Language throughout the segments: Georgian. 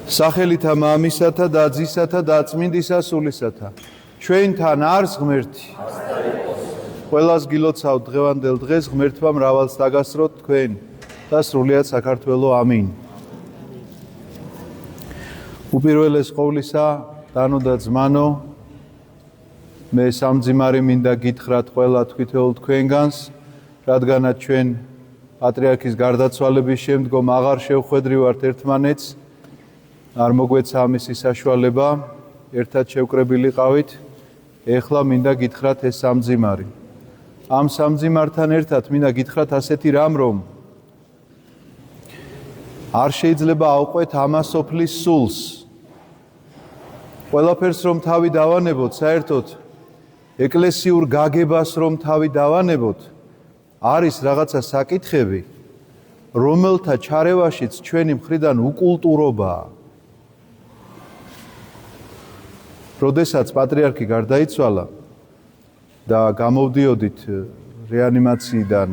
სახელითა მამისათა და ძისათა და წმინდისა სულისათა. ჩვენთან არს ღმერთი. ყველას გილოცავთ დღევანდელ დღეს ღმერთმა მრავალს დაგასროთ თქვენ და სრულიად საქართველო ამინ. უპირველეს ყოვლისა, დანო და ძმანო, მე სამძიმარი მინდა გითხრათ ყველა თვითეულ თქვენგანს, რადგანაც ჩვენ პატრიარქის გარდაცვალების შემდგომ აღარ შევხვედრივართ ერთმანეთს, არ მოგვეცა ამისი საშუალება, ერთად შევკრებილიყავით, ეხლა მინდა გითხრათ ეს სამძიმარი. ამ სამძიმართან ერთად მინდა გითხრათ ასეთი რამ, რომ არ შეიძლება ავყვეთ ამას სოფლის სულს. ყველაფერს რომ თავი დავანებოთ, საერთოდ ეკლესიურ გაგებას რომ თავი დავანებოთ, არის რაღაცა საკითხები, რომელთა ჩარევაშიც ჩვენი მხრიდან უკულტურობაა. როდესაც პატრიარქი გარდაიცვალა და გამოვდიოდით რეანიმაციიდან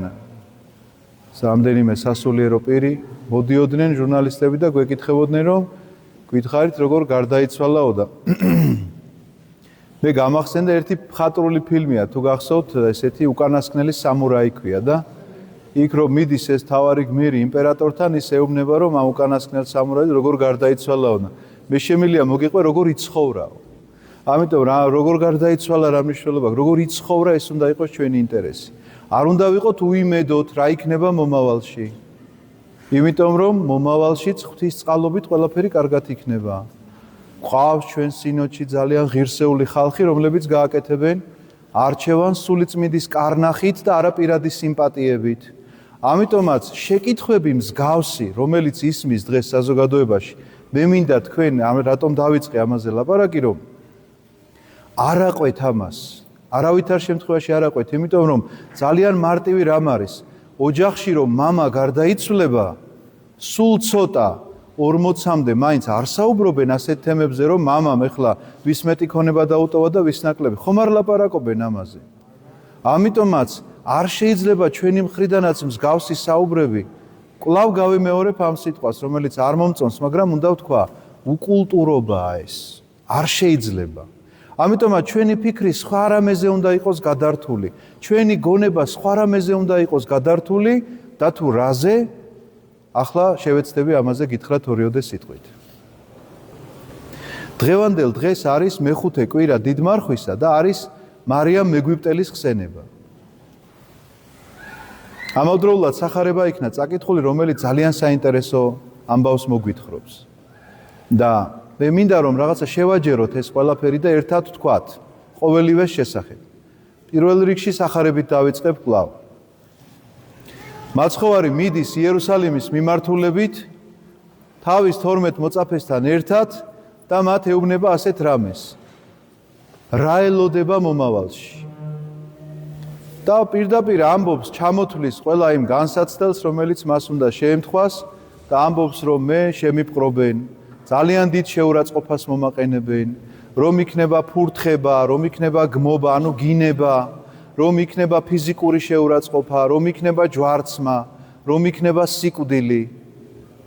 რამდენიმე სასულიერო პირი, მოდიოდნენ ჟურნალისტები და გვეკითხებოდნენ, რომ გითხარით როგორ გარდაიცვალაო და მე გამახსენდა ერთი მხატვრული ფილმია, თუ გახსოვთ, ესეთი უკანასკნელი სამურაი ქვია და იქ რომ მიდის ეს თავარი გმირი იმპერატორთან, ის ეუბნება, რომ ამ უკანასკნელ სამურაის როგორ გარდაიცვალაო და მე შემიძლია მოგიყვე როგორ იცხოვრაო. ამიტომ როგორ გარდაიცვალა რა მნიშვნელობა, როგორ იცხოვრა, ეს უნდა იყოს ჩვენი ინტერესი. არ უნდა ვიყოთ უიმედოთ რა იქნება მომავალში. იმიტომ რომ მომავალშიც ღვთისწყალობით ყველაფერი კარგად იქნება. გვყავს ჩვენ სინოდში ძალიან ღირსეული ხალხი, რომლებიც გააკეთებენ არჩევანს სულიწმინდის კარნახით და არა პირადი სიმპათიებით. ამიტომაც შეკითხვები მსგავსი, რომელიც ისმის დღეს საზოგადოებაში, მე მინდა თქვენ რატომ დავიწყე ამაზე ლაპარაკი, რომ არ აყვეთ ამას. არავითარ შემთხვევაში არ აყვეთ, იმიტომ რომ ძალიან მარტივი რამ არის. ოჯახში რომ მამა გარდაიცვლება, სულ ცოტა 40-მდე მაინც არ საუბრობენ ასეთ თემებზე, რომ მამამ ეხლა ვის მეტი ქონება დაუტოვა და ვის ნაკლები. ხომ არ ლაპარაკობენ ამაზე. ამიტომაც არ შეიძლება ჩვენი მხრიდანაც მსგავსი საუბრები. კვლავ გავიმეორებ ამ სიტყვას, რომელიც არ მომწონს, მაგრამ უნდა ვთქვა, უკულტურობაა ეს. არ შეიძლება. ამიტომაც ჩვენი ფიქრი სხვა რამეზე უნდა იყოს გადართული. ჩვენი გონება სხვა რამეზე უნდა იყოს გადართული და თუ რაზე, ახლა შევეცდები ამაზე გითხრათ ორიოდე სიტყვით. დღევანდელ დღეს არის მეხუთე კვირა დიდმარხვისა და არის მარიამ მეგვიპტელის ხსენება. ამავდროულად სახარება იქნა წაკითხული, რომელიც ძალიან საინტერესო ამბავს მოგვითხრობს. და მე მინდა რომ რაღაცა შევაჯეროთ ეს ყველაფერი და ერთად ვთქვათ ყოველივეს შესახებ. პირველ რიგში სახარებით დავიწყებ კვლავ. მაცხოვარი მიდის იერუსალიმის მიმართულებით თავის 12 მოწაფესთან ერთად და მათ ეუბნება ასეთ რამეს. რა ელოდება მომავალში? და პირდაპირ ამბობს, ჩამოთვლის ყველა იმ განსაცდელს, რომელიც მას უნდა შეემთხვას და ამბობს, რომ მე შემიპყრობენ, ძალიან დიდ შეურაცხყოფას მომაყენებენ, რომ იქნება ფურთხება, რომ იქნება გმობა, ანუ გინება, რომ იქნება ფიზიკური შეურაცხყოფა, რომ იქნება ჯვარცმა, რომ იქნება სიკვდილი.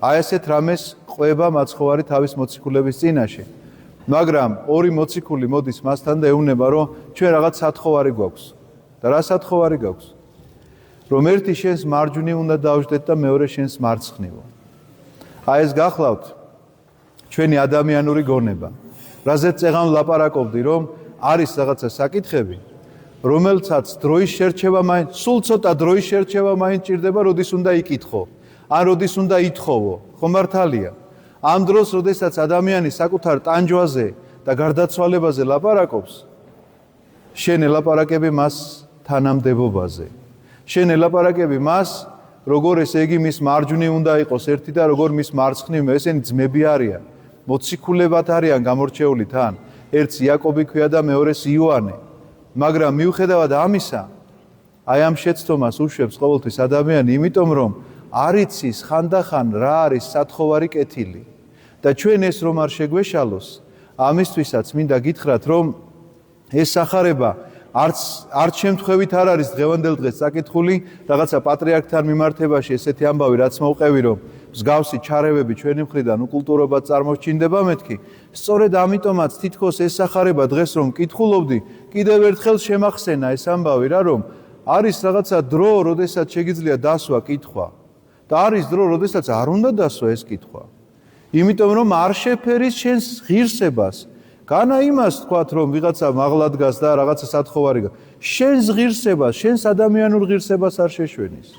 აი ესეთ რამეს ყვება მაცხოვარი თავის მოციქულების წინაშე. მაგრამ ორი მოციქული მოდის მასთან და ეუბნება, რომ ჩვენ რაღაც სათხოვარი გვაქვს. და რა სათხოვარი გაქვს? რომ ერთი შენს მარჯვნივ უნდა დავждეთ და მეორე შენს მარცხნივ. აი ეს გახლავთ ჩვენი ადამიანური გონება. რაზეც წეღან ლაპარაკობდი, რომ არის რაღაცა საკითხები, რომელსაც დროის შერჩევა მაინც, სულ ცოტა დროის შერჩევა მაინც ჭირდება, როდის უნდა იკითხო, ან როდის უნდა ითხოვო, ხო მართალია? ამ დროს, როდესაც ადამიანი საკუთარ ტანჯვაზე და გარდაცვალებაზე ლაპარაკობს, შენ ელაპარაკები მას თანამდებობაზე. შენ ელაპარაკები მას, როგორ ესე იგი მის მარჯვნივ უნდა იყოს ერთი და როგორ მის მარცხნივ, ესენი ძმები არიან, მოციქულებად არიან გამორჩეული თან. ერთს იაკობი ქვია და მეორეს იოანე. მაგრამ მიუხედავად ამისა, აი ამ შეცდომას უშვებს ყოველთვის ადამიანი, იმიტომ რომ არ იცის ხანდახან რა არის სათხოვარი კეთილი. და ჩვენ ეს რომ არ შეგვეშალოს, ამისთვისაც მინდა გითხრათ, რომ ეს სახარება არც შემთხვევით არ არის დღევანდელ დღეს საკითხული, რაღაცა პატრიარქთან მიმართებაში ესეთი ამბავი, რაც მოვყევი, რომ მსგავსი ჩარევები ჩვენი მხრიდან უკულტურობად წარმოჩინდება მეთქი. სწორედ ამიტომაც თითქოს ეს სახარება დღეს რომ მკითხულობდი, კიდევ ერთხელ შემახსენა ეს ამბავი რა რომ არის რაღაცა დრო, როდესაც შეგიძლია დასვა კითხვა. და არის დრო, როდესაც არ უნდა დასვა ეს კითხვა. იმიტომ რომ არ შეფერის შენს ღირსებას. განა იმას თქვათ რომ ვიღაცა მაღლა დგას და რაღაცა სათხოვარი შენს ღირსებას, შენს ადამიანურ ღირსებას არ შეშვენის.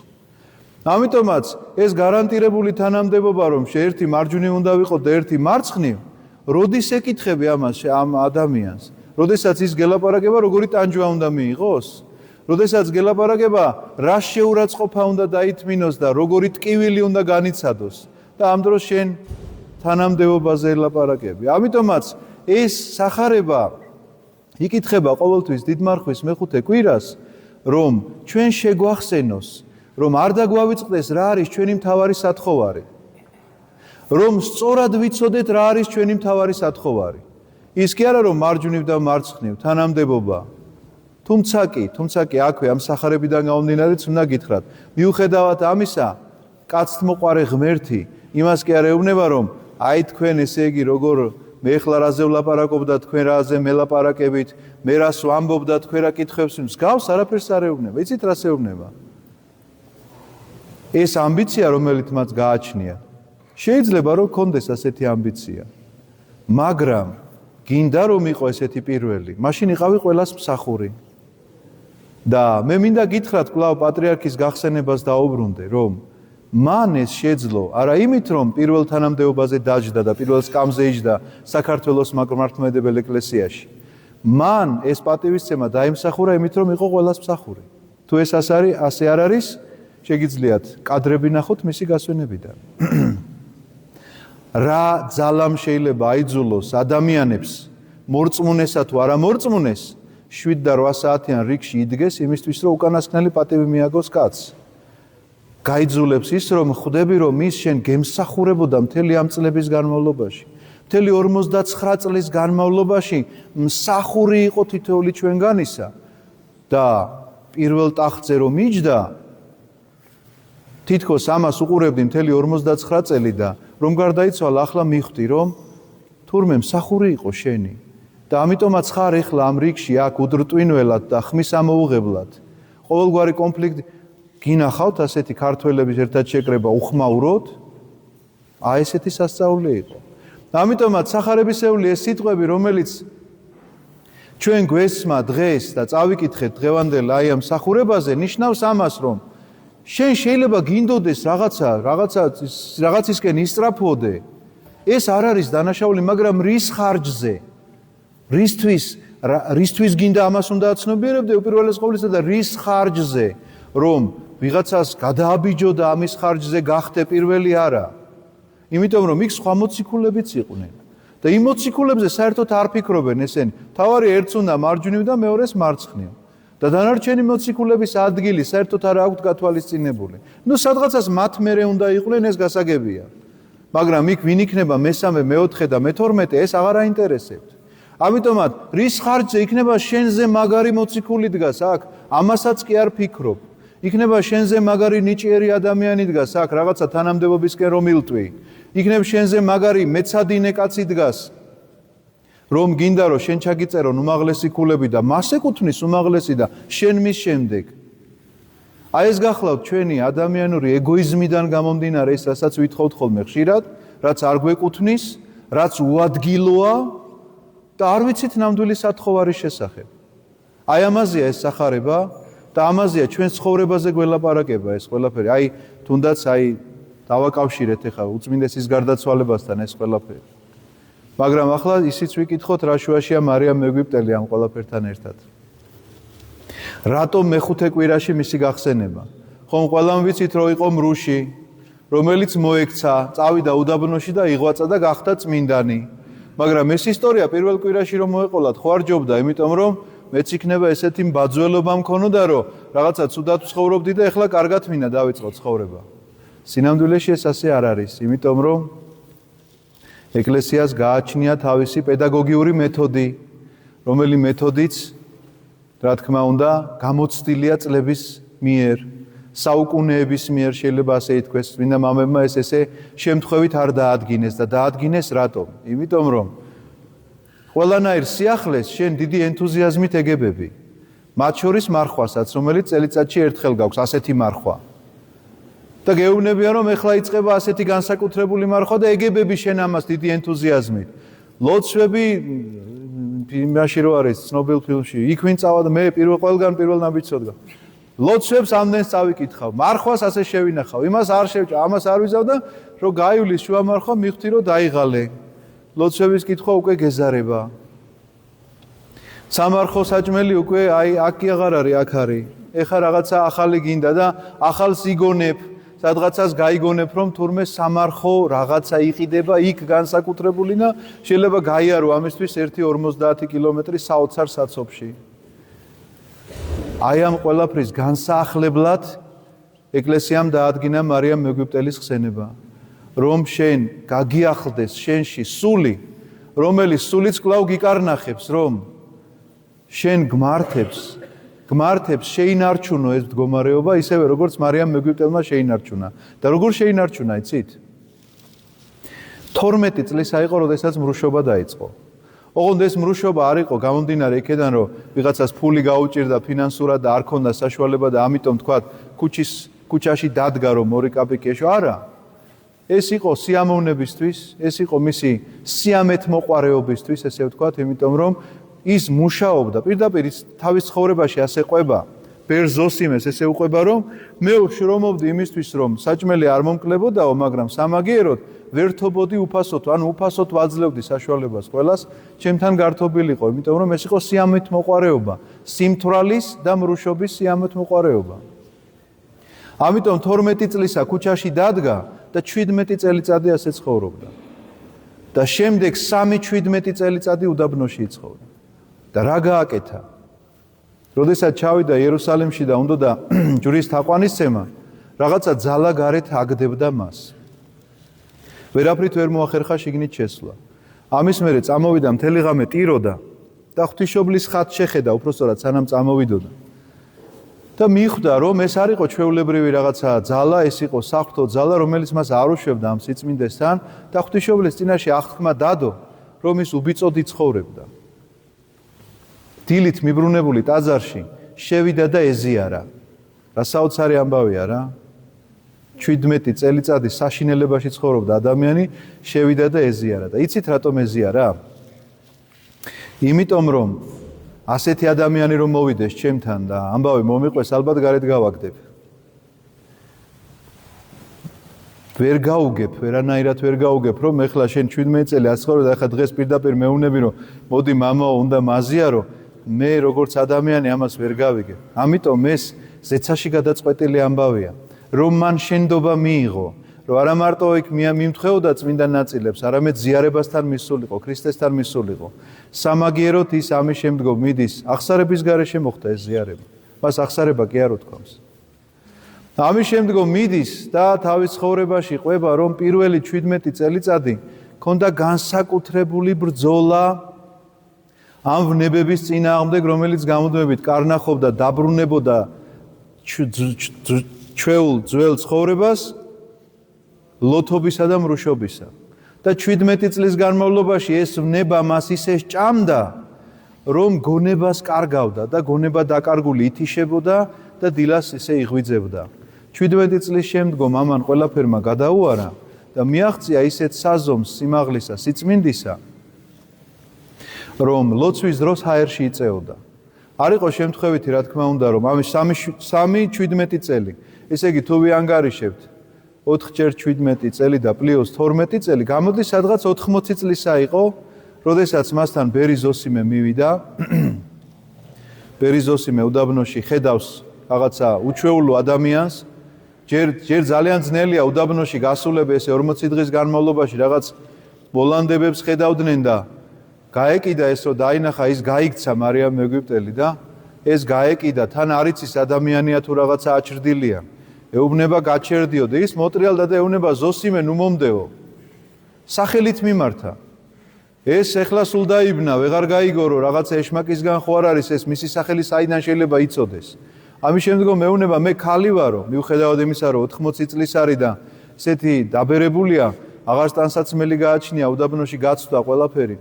ამიტომაც ეს გარანტირებული თანამდებობა რომ ერთი მარჯვნივ უნდა ვიყო და ერთი მარცხნივ, როდის ეკითხები ამას ამ ადამიანს? როდესაც ის გელაპარაკება, როგორი ტანჯვა უნდა მიიღოს? როდესაც გელაპარაკება, რა შეურაცხყოფა უნდა დაითმინოს და როგორი ტკივილი უნდა განიცადოს და ამ დროს შენ თანამდებობაზე ელაპარაკები. ამიტომაც ეს სახარება იკითხება ყოველთვის დიდმარხვის მეხუთე კვირას, რომ ჩვენ შეგვახსენოს, რომ არ დაგვავიწყდეს რა არის ჩვენი მთავარი სათხოვარი. რომ სწორად ვიცოდეთ რა არის ჩვენი მთავარი სათხოვარი. ის კი არა რომ მარჯვნივ და მარცხნივ თანამდებობა. თუმცა კი აქვე ამ სახარებიდან გამომდინარეც უნდა გითხრათ. მიუხედავად ამისა, კაცთმოყვარე ღმერთი იმას კი არ ეუბნება რომ აი თქვენ ესე იგი როგორ მე ახლა რაზე ვლაპარაკობ და თქვენ რაზე მელაპარაკებით, მე რას ვამბობ და თქვენ რა კითხვებს მსგავს არაფერს არ ეუბნება. იცით რას ეუბნება? ეს ამბიცია რომელიც მას გააჩნია. შეიძლება რომ კონდეს ასეთი ამბიცია. მაგრამ გინდა რომ იყო ესეთი პირველი, მაშინ იყავი ყველას მსახური. და მე მინდა გითხრათ კვლავ პატრიარქის გახსენებას დაუბრუნდე, რომ მან ეს შეძლო არა იმით რომ პირველ თანამდებობაზე დაჯდა და პირველ სკამზე იჯდა საქართველოს მართლმადიდებელ ეკლესიაში. მან ეს პატივისცემა დაიმსახურა იმით რომ იყო ყველას მსახური. თუ ეს ასე არ არის, შეგიძლიათ კადრები ნახოთ მისი გასვენებიდან. რა ძალამ შეიძლება აიძულოს ადამიანებს მორწმუნესა თუ არა მორწმუნეს 7 და 8 საათიან რიგში იდგეს იმისთვის რომ უკანასკნელი პატივი მიაგოს კაცს. გაიძულებს ის რომ ხვდები რომ ის შენ გემსახურებოდა მთელი ამ წლების განმავლობაში. მთელი 59 წლის განმავლობაში მსახური იყო თითოეული ჩვენგანისა და პირველ ტახტზე რომ იჯდა თითქოს ამას უყურებდი მთელი 59 წელი და რომ გარდაიცვალა ახლა მიხვდი რომ თურმე მსახური იყო შენი და ამიტომაც ხარ ახლა ამ რიგში აქ უდრტვინველად და ხმის ამოუღებლად. ყოველგვარი კონფლიქტი გინახავთ ასეთი ქართველების ერთად შეკრება უხმაუროთ? აი ესეთი სასწაული იყო. ამიტომაც სახარებისეული ეს სიტყვები რომელიც ჩვენ გვესმა დღეს და წავიკითხეთ დღევანდელ აი ამ მსახურებაზე ნიშნავს ამას რომ შენ შეიძლება გინდოდეს რაღაცისკენ ისწრაფოდე. ეს არ არის დანაშაული, მაგრამ რის ხარჯზე? რისთვის გინდა ამას უნდა აცნობიერებდე უპირველეს ყოვლისა და რის ხარჯზე? რომ ვიღაცას გადააბიჯო და ამის ხარჯზე გახდე პირველი არა. იმიტომ რომ იქ სხვა მოციქულებიც იყვნენ. და იმ მოციქულებზე საერთოდ არ ფიქრობენ ესენი. თავარი ერთს უნდა მარჯვნივ და მეორეს მარცხნივ. და დანარჩენი მოციქულების ადგილი საერთოდ არ აქვთ გათვალისწინებული. სადღაცას მათ მერე უნდა იყვნენ ეს გასაგებია. მაგრამ იქ ვინ იქნება მესამე, მეოთხე და მე-12 ეს აღარ აინტერესებთ. ამიტომაც რის ხარჯზე იქნება შენზე მაგარი მოციქული დგას აქ, ამასაც კი არ ფიქრობ. იქნება შენზე მაგარი ნიჭიერი ადამიანი დგას აქ, რაღაცა თანამდებობისკენ რომ ილტვი. იქნება შენზე მაგარი მეცადინე კაცი დგას. რომ გინდა რომ შენ ჩაგიწერონ უმაღლესი ქულები და მას ეკუთვნის უმაღლესი და შენ მის შემდეგ. აი ეს გახლავთ ჩვენი ადამიანური ეგოიზმიდან გამომდინარე ის რასაც ვითხოვთ ხოლმე ხშირად, რაც არ გვეკუთვნის, რაც უადგილოა და არ ვიცით ნამდვილი სათხოვარის შესახებ. აი ამაზეა ეს სახარება და ამაზეა ჩვენ ცხოვრებაზე გველაპარაკება ეს ყველაფერი. აი თუნდაც დავაკავშირეთ ახლა უწმინდესის გარდაცვალებასთან ეს ყველაფერი. მაგრამ ახლა ისიც ვიკითხოთ რა შუაშია მარიამ მეგვიპტელი ამ ყველაფერთან ერთად. რატომ მეხუთე კვირაში მისი გახსენება? ხომ ყველამ ვიცით რომ იყო მრუში, რომელიც მოექცა, წავიდა უდაბნოში და იღვაცა და გახდა წმინდანი. მაგრამ ეს ისტორია პირველ კვირაში რომ მოეყოლათ, ხო არ ჯობდა, იმიტომ რომ მეც იქნება ესეთი ბაძველობა მქონოდა, რომ რაღაცა ცუდად ცხოვრობდი და ეხლა კარგად მინდა დავიწყო ცხოვრება. სინამდვილეში ეს ასე არ არის, იმიტომ რომ ეკლესიას გააჩნია თავისი პედაგოგიური მეთოდი, რომელი მეთოდიც, რა თქმა უნდა, გამოცდილია წლების მიერ საუკუნეების მიერ შეიძლება ასე ითქვეს, წმინდა მამებმა ეს ესე შემთხვევით არ დაადგინეს და დაადგინეს რატომ? იმიტომ რომ ყველანაირ სიახლეს შენ დიდი ენთუზიაზმით ეგებები. მათ შორის მარხვასაც, რომელიც წელიწადში ერთხელ გაქვს, ასეთი მარხვა. და გეუბნებიან რომ ეხლა იწყება ასეთი განსაკუთრებული მარხვა და ეგებები შენ ამას დიდი ენთუზიაზმით. ლოცვები იმაში რო არის ცნობილ ფილმში, იქ ვინ წავა და მე ყველგან პირველ ნაბიჯს ვდგა. ლოცვებს ამდენს წავიკითხავ, მარხვას ასე შევინახავ, იმას არ შევჭა, ამას არ ვიზავ და რო გაივლის შუა მარხვა მივხვდი რომ დაიღალე. ლოცვების კითხვა უკვე გეზარება. სამარხო საჭმელი უკვე აი აქ აღარ არის, აქ არის. ეხა რაღაცა ახალი გინდა და ახალს იგონებ, სადღაცას გაიგონებ რომ თურმე სამარხო რაღაცა იყიდება იქ განსაკუთრებული და შეიძლება გაიარო ამისთვის 1-50 კილომეტრი საოცარ საცობში. აი ამ ყველაფრის განსახლებლად ეკლესიამ დაადგინა მარიამ მეგვიპტელის ხსენება. რომ შენ გაგიახლდეს შენში სული, რომელიც სულიც კვლავ გიკარნახებს, რომ შენ გმართებს შეინარჩუნო ეს მდგომარეობა, ისევე როგორც მარიამ მეგვიპტელმა შეინარჩუნა. და როგორ შეინარჩუნა, იცით? 12 წლისა იყო, როდესაც მრუშობა დაიწყო. ოღონდ ეს მრუშობა არ იყო გამომდინარე იქედან, რომ ვიღაცას ფული გაუჭირდა ფინანსურად და არ ქონდა საშუალება და ამიტომ თქვა ქუჩაში დადგა რომ 2 კაპიკი ეშო, არა. ეს იყო სიამოვნებისთვის, ეს იყო მისი სიამეთმოყვარეობისთვის, ესე ვთქვათ, იმიტომ რომ ის მუშაობდა, პირდაპირ თავის ცხოვრებაში ასე ყვება, ბერძოსიმეს ესე უყვება, რომ მე ვშრომობდი იმისთვის, რომ საჭმელი არ მომკლებოდაო, მაგრამ სამაგიეროდ ვერთობოდი უფასოდ, ანუ უფასოდ ვაძლევდი საშუალებას ყველას, ჩემთან გართობილიყო, იმიტომ რომ ეს იყო სიამეთმოყვარეობა, სიმთვრალის და მრუშობის სიამეთმოყვარეობა. ამიტომ 12 წლისა ქუჩაში დადგა და 17 წელიწადი ასე ცხოვრობდა. და შემდეგ 3-17 წელიწადი უდაბნოში იცხოვრა. და რა გააკეთა? როდესაც ჩავიდა იერუსალიმში და უნდა ჯვრის თაყვანისცემა, რაღაცა ძალა გარეთ აგდებდა მას. ვერაფრით ვერ მოახერხა შიგნით შესვლა. ამის მერე წამოვიდა მთელი ღამე ტიროდა და ღვთისმშობლის ხატს შეხედა, უпростоრად სანამ წამოვიდოდა. და მიხვდა, რომ ეს არ იყო ჩვეულებრივი რაღაცა ძალა, ეს იყო საღვთო ძალა, რომელიც მას არ უშვებდა ამ სიწმინდესთან და ღვთისმშობლის წინაშე აღთქმა დადო, რომ ის უბიწოდი ცხოვრებდა. დილით მიბრუნებული ტაძარში შევიდა და ეზიარა. რა საოცარი ამბავია რა? 17 წელიწადი საშინელებაში ცხოვრობდა ადამიანი, შევიდა და ეზიარა. და იცით რატომ ეზიარა? იმიტომ რომ ასეთი ადამიანი რომ მოვიდეს ჩემთან და ამბავი მომიყვეს, ალბათ გარეთ გავაგდებ. ვერ გაუგებ, ვერანაირად ვერ გაუგებ, რომ ეხლა შენ 17 წელი ასწორო და ეხლა დღეს პირდაპირ მეუნები, რომ მოდი მამაო, უნდა მაზიარო, მე როგორც ადამიანი ამას ვერ გავიგებ. ამიტომ ეს ზეცაში გადაწყვეტილი ამბავია, რომ მან შენდობა მიიღო, რომ არა მარტო იქ მიმთხვეოდა წმინდა ნაწილებს, არამედ ზიარებასთან მისულიყო, ქრისტესთან მისულიყო. სამაგიეროდ ის ამის შემდგომ მიდის, აღსარების გარეშე მოხდა ეს ზიარება. მას აღსარება კი არ უთქვამს. ამის შემდგომ მიდის და თავის ცხოვრებაში ყვება, რომ პირველი 17 წელიწადი ქონდა განსაკუთრებული ბრძოლა ამ ვნებების წინააღმდეგ, რომელიც გამუდმებით კარნახობდა, დაბრუნებოდა ჩვეულ ძველ ცხოვრებას ლოთობისა და მრუშობისა. და 17 წლის განმავლობაში ეს ვნება მას ისე სჭამდა, რომ გონებას კარგავდა და გონება დაკარგული ითიშებოდა და დილას ისე იღვიძებდა. 17 წლის შემდგომ ამან ყველაფერმა გადაუარა და მიაღწია ისეთ საზომს, სიმაღლისა, სიწმინდისა, რომ ლოცვის დროს ჰაერში იწეოდა. არ იყო შემთხვევითი, რა თქმა უნდა, რომ ამის 3-17 წელი. ესე იგი, თუ ვიანგარიშებთ 4x17 წელი და პლუს 12 წელი, გამოდის სადღაც 80 წლისა იყო, როდესაც მასთან ბერიზოსიმე მივიდა. ბერიზოსიმე უდაბნოში ხედავს რაღაცა უჩვეულო ადამიანს, ჯერ ძალიან ძნელია უდაბნოში გასულები, ესე 40 დღის განმავლობაში რაღაც ბოლანდებებს ხედავდნენ და გაეკიდა ეს, რომ დაინახა ის გაიქცა მარიამ მეგვიპტელი და ეს გაეკიდა, თან არ იცის ადამიანია თუ რაღაცა აჭრდილია. ეუბნება გაჩერდიო და ის მოტრიალდა და ეუბნება ზოსიმე ნუ მომდეო. სახელით მიმართა. ეს ეხლა სულ დაიბნა, ვეღარ გაიგორო, რაღაცა ეშმაკისგან ხო არ არის ეს მისი სახელი საიდან შეიძლება იცოდეს. ამის შემდგომ მეუბნება მე ქალი ვარო, მიუხედავად იმისა, რომ 80 წლის არის და ესეთი დაბერებულია, აღარ სტანსაცმელი გააჩნია, უდაბნოში გაცვდა ყველაფერი.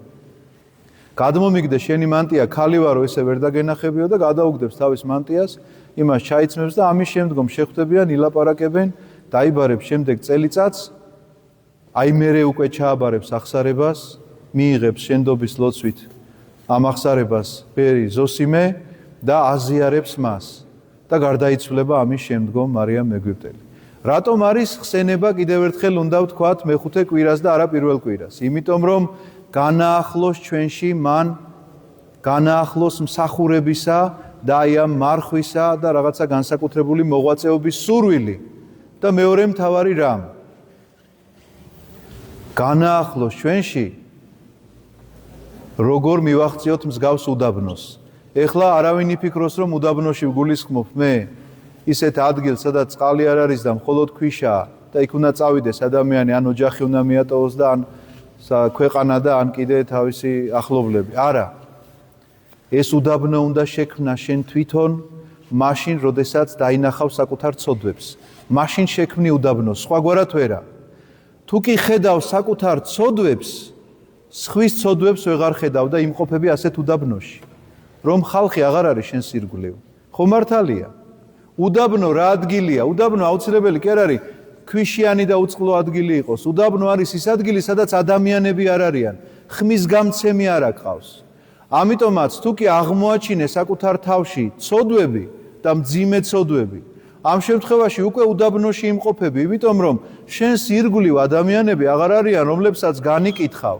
გადმომიგდე შენი მანტია ქალი ვარო, ესე ვერ დაგენახებიო და გადაუგდებს თავის მანტიას, იმას ჩაიცმებს და ამის შემდგომ შეხვდებიან, ილაპარაკებენ, დაიბარებს შემდეგ წელიწადს, აი მერე უკვე ჩააბარებს ახსარებას, მიიღებს შენდობის ლოცვით ამ ახსარებას ბერი ზოსიმე და აზიარებს მას და გარდაიცვლება ამის შემდგომ მარიამ მეგვიპტელი. რატომ არის ხსენება კიდევ ერთხელ უნდა ვთქვათ მეხუთე კვირას და არა პირველ კვირას? იმიტომ რომ განაახლოს ჩვენში მან განაახლოს მსახურებისა და აი ამ მარხვისა და რაღაცა განსაკუთრებული მოღვაწეობის სურვილი და მეორე მთავარი რამ განაახლოს ჩვენში როგორ მივახციოთ მსგავს უდაბნოს. ეხლა არავინ იფიქროს რომ უდაბნოში ვგულისხმობ მე ისეთ ადგილს სადაც წყალი არ არის და მხოლოდ ქვიშაა და იქ უნდა წავიდეს ადამიანი ან ოჯახი უნდა მიატოვოს და ან ქვეყანა და ან კიდე თავისი ახლობლები. არა. ეს უდაბნო უნდა შექმნა შენ თვითონ მაშინ, როდესაც დაინახავ საკუთარ ცოდვებს. მაშინ შექმნი უდაბნოს, სხვაგვარად ვერა. თუ კი ხედავ საკუთარ ცოდვებს, სხვის ცოდვებს ვეღარ ხედავ და იმყოფები ასეთ უდაბნოში. რომ ხალხი აღარ არის შენს ირგვლივ. ხო მართალია. უდაბნო რა ადგილია? უდაბნო აუცილებელი კი არ არის ქვიშიანი და უწყლო ადგილი იყოს. უდაბნო არის ის ადგილი, სადაც ადამიანები არ არიან. ხმის გამცემი არ აკყავს. ამიტომაც თუ კი აღმოაჩინე საკუთარ თავში ცოდვები და მძიმე ცოდვები, ამ შემთხვევაში უკვე უდაბნოში იმყოფები, იმიტომ რომ შენს ირგვლივ ადამიანები აღარ არიან, რომლებსაც განიკითხავ.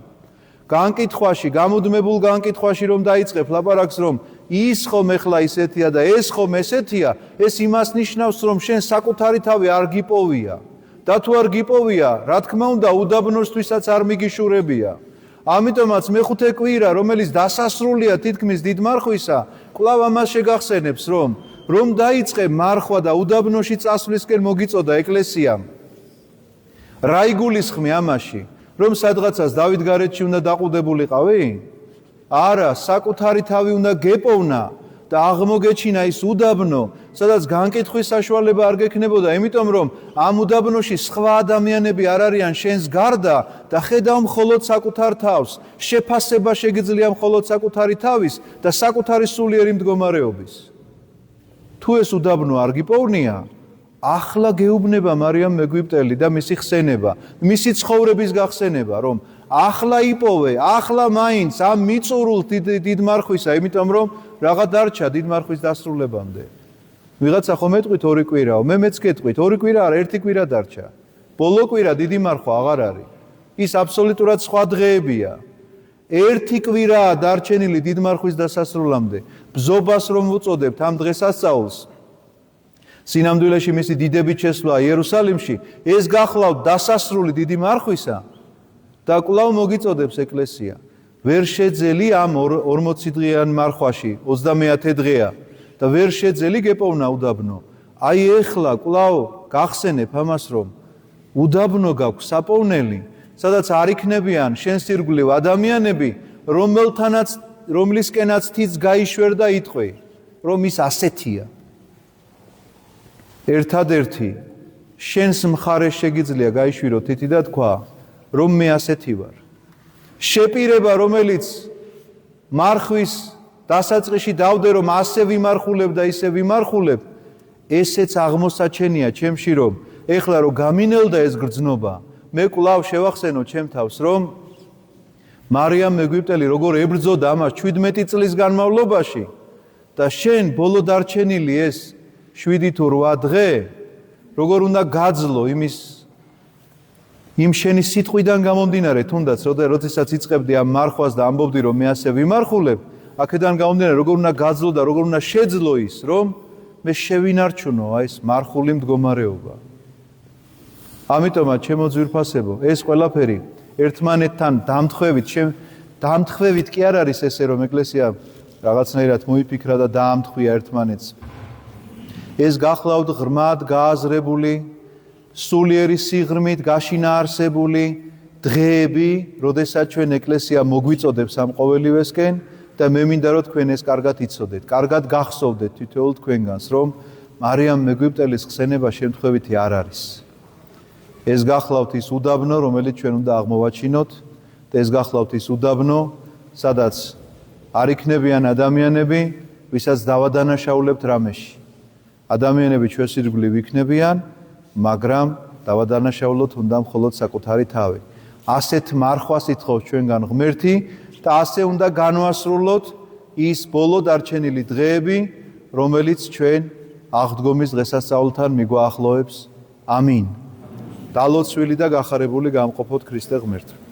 განკითხვაში, გამუდმებულ განკითხვაში რომ დაიწყებ ლაპარაკს, რომ ის ხომ ეხლა ისეთია და ეს ხომ ესეთია, ეს იმას ნიშნავს, რომ შენ საკუთარი თავი არ გიპოვია. და თუ არ გიპოვია, რა თქმა უნდა, უდაბნოსთვისაც არ მიგიშურებია. ამიტომაც მეხუთე კვირა, რომელიც დასასრულია თითქმის დიდ მარხვისა, კვლავ ამას შეგახსენებს, რომ დაიწყე მარხვა და უდაბნოში წასვლისკენ მოგიწოდა ეკლესიამ. რა იგულისხმი ამაში? რომ სადღაცას დავითგარეთში უნდა დაყუდებულიყავი? არა, საკუთარი თავი უნდა გეპოვნა და აღმოგეჩინა ის უდაბნო, სადაც განკითხვის საშუალება არ გექნებოდა, იმიტომ რომ ამ უდაბნოში სხვა ადამიანები არ არიან შენს გარდა და ხედავ მხოლოდ საკუთარ თავს. შეფასება შეგიძლია მხოლოდ საკუთარი თავის და საკუთარი სულიერი მდგომარეობის. თუ ეს უდაბნო არ გიპოვნია, ახლა გეუბნება მარიამ მეგვიპტელი და მისი ხსენება, მისი ცხოვრების გახსენება, რომ ახლა იპოვე, ახლა მაინც ამ მიწურულ დიდ მარხვისა, იმიტომ რომ რაღა დარჩა დიდ მარხვის დასრულებამდე. ვიღაცა ხომ ეტყვით 2 კვირაო, მეც გეტყვით 2 კვირა არა, 1 კვირა დარჩა. ბოლო კვირა დიდი მარხვა აღარ არის. ის აბსოლუტურად სხვა დღეებია. 1 კვირაა დარჩენილი დიდ მარხვის დასასრულამდე. ბზობას რომ უწოდებთ ამ დღესასწაულს, სინამდვილეში მისი დიდებით შესვლა იერუსალიმში, ეს გახლავთ დასასრული დიდი მარხვისა და კვლავ მოგიწოდებს ეკლესია. ვერ შეძელი ამ 40 დღიან მარხვაში, 30 დღეა და ვერ შეძელი გეპოვნა უდაბნო. აი ეხლა კვლავ გახსენებ ამას, რომ უდაბნო გაქვს საპოვნელი, სადაც არ იქნებიან შენს ირგვლივ ადამიანები, რომლისკენაც თიც გაიშვერ და იტყვი, რომ ის ასეთია. ერთადერთი შენს მხარეს შეგიძლია გაიშვირო თითი და თქვა, რომ მე ასეთი ვარ. შეპირება, რომელიც მარხვის დასაწყისში დავდე, რომ ასე ვიმარხულებ და ისე ვიმარხულებ, ესეც აღმოსაჩენია ჩემში, რომ ეხლა რომ გამინელდა ეს გრძნობა, მე კვლავ შევახსენო ჩემ თავს, რომ მარიამ მეგვიპტელი როგორ ებრძოდა ამას 17 წლის განმავლობაში და შენ ბოლო დარჩენილი ეს 7 თუ 8 დღე, როგორ უნდა გაძლო იმ შენი სიტყვიდან გამომდინარე, თუნდაც როდესაც იწყებდი ამ მარხვას და ამბობდი, რომ მე ასე ვიმარხულებ, აქედან გამომდინარე, როგორ უნდა გაძლო და როგორ უნდა შეძლო ის, რომ მე შევინარჩუნო აი ეს მარხული მდგომარეობა. ამიტომაც ჩემო ძვირფასებო, ეს ყველაფერი ერთმანეთთან დამთხევით კი არ არის ესე, რომ ეკლესია რაღაცნაირად მოიფიქრა და დაამთხვია ერთმანეთს. ეს გახლავთ ღრმად გააზრებული, სულიერი სიღრმით გაშინაარსებული დღეები, როდესაც ჩვენ ეკლესია მოგვიწოდებს ამ ყოველივესკენ და მე მინდა რომ თქვენ ეს კარგად იცოდეთ, კარგად გახსოვდეთ თითოეულ თქვენგანს, რომ მარიამ მეგვიპტელის ხსენება შემთხვევითი არ არის. ეს გახლავთ ის უდაბნო, რომელიც ჩვენ უნდა აღმოვაჩინოთ და ეს გახლავთ ის უდაბნო, სადაც არ იქნებიან ადამიანები, ვისაც დავადანაშაულებთ რამეში. ადამიანები ჩვენს ირგვლივ იქნებიან, მაგრამ დავადანაშაულოთ უნდა მხოლოდ საკუთარი თავი. ასეთ მარხვას ითხოვს ჩვენგან ღმერთი და ასე უნდა განვასრულოთ ის ბოლო დარჩენილი დღეები, რომელიც ჩვენ აღდგომის დღესასწაულთან მიგვაახლოვებს. ამინ. დალოცვილი და გახარებული გამყოფოთ ქრისტე ღმერთო.